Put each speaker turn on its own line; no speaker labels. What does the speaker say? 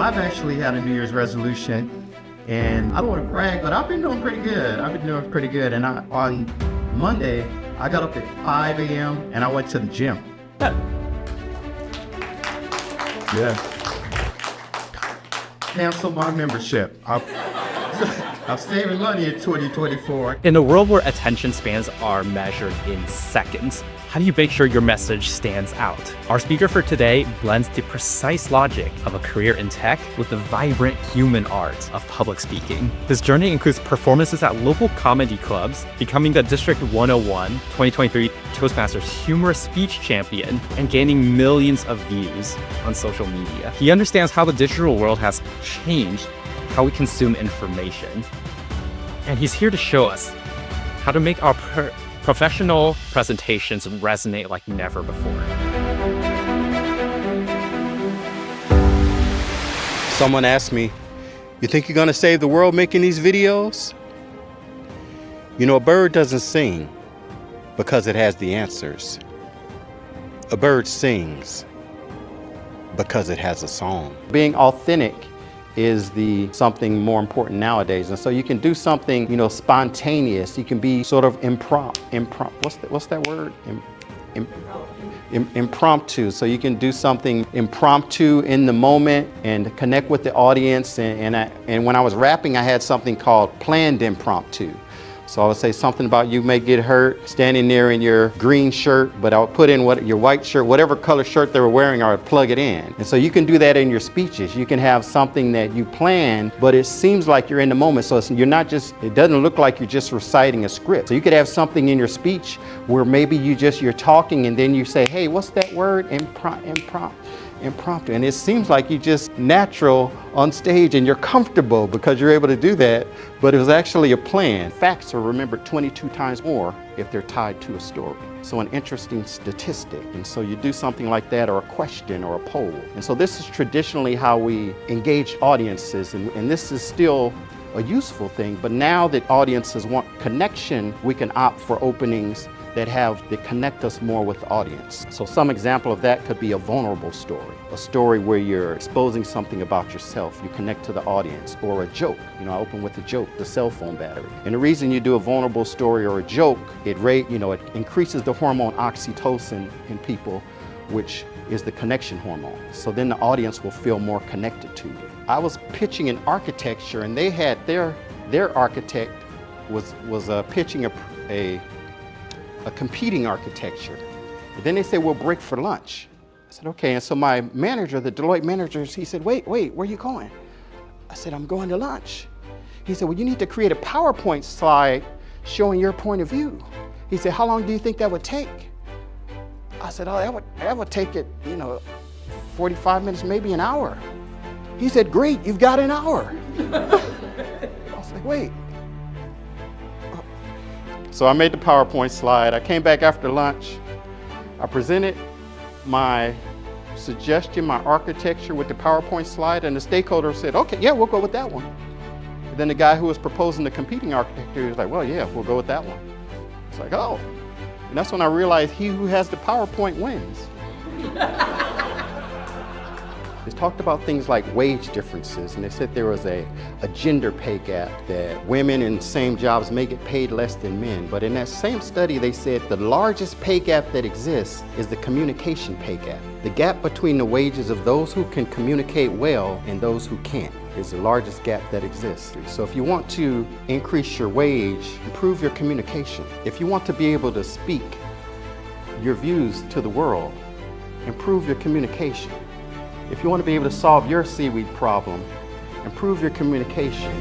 I've actually had a New Year's resolution, and I don't want to brag, but I've been doing pretty good. And on Monday, I got up at 5 a.m. and I went to the gym. Yeah. Cancel my membership. I'm saving money in 2024.
In a world where attention spans are measured in seconds, how do you make sure your message stands out? Our speaker for today blends the precise logic of a career in tech with the vibrant human art of public speaking. This journey includes performances at local comedy clubs, becoming the District 101 2023 Toastmasters Humorous Speech Champion, and gaining millions of views on social media. He understands how the digital world has changed how we consume information. And he's here to show us how to make our professional presentations resonate like never before.
Someone asked me, "You think you're gonna save the world making these videos?" You know, a bird doesn't sing because it has the answers. A bird sings because it has a song. Being authentic is something more important nowadays. And so you can do something, spontaneous. You can be sort of what's that word? Impromptu. So you can do something impromptu in the moment and connect with the audience. And when I was rapping, I had something called planned impromptu. So I would say something about you may get hurt standing there in your green shirt, but I would put in your white shirt, whatever color shirt they were wearing, I would plug it in. And so you can do that in your speeches. You can have something that you plan, but it seems like you're in the moment. So it doesn't look like you're just reciting a script. So you could have something in your speech where maybe you're talking and then you say, hey, what's that word? Impromptu. And it seems like you're just natural on stage and you're comfortable because you're able to do that, but it was actually a plan. Facts are remembered 22 times more if they're tied to a story. So an interesting statistic. And so you do something like that, or a question or a poll. And so this is traditionally how we engage audiences, and this is still a useful thing, but now that audiences want connection, we can opt for openings that connect us more with the audience. So some example of that could be a vulnerable story, a story where you're exposing something about yourself, you connect to the audience, or a joke. I open with a joke, the cell phone battery. And the reason you do a vulnerable story or a joke, it increases the hormone oxytocin in people, which is the connection hormone. So then the audience will feel more connected to you. I was pitching an architecture, and they had their architect was pitching a competing architecture. But then they said, we'll break for lunch. I said, okay. And so my manager, the Deloitte manager, he said, wait, where are you going? I said, I'm going to lunch. He said, well, you need to create a PowerPoint slide showing your point of view. He said, how long do you think that would take? I said, oh, that would take it, 45 minutes, maybe an hour. He said, great, you've got an hour. I was like, wait. So I made the PowerPoint slide. I came back after lunch. I presented my suggestion, my architecture with the PowerPoint slide, and the stakeholder said, okay, yeah, we'll go with that one. And then the guy who was proposing the competing architecture was like, well, yeah, we'll go with that one. It's like, oh. And that's when I realized he who has the PowerPoint wins. They talked about things like wage differences, and they said there was a gender pay gap, that women in same jobs may get paid less than men. But in that same study, they said the largest pay gap that exists is the communication pay gap. The gap between the wages of those who can communicate well and those who can't is the largest gap that exists. So if you want to increase your wage, improve your communication. If you want to be able to speak your views to the world, improve your communication. If you want to be able to solve your seaweed problem, improve your communication.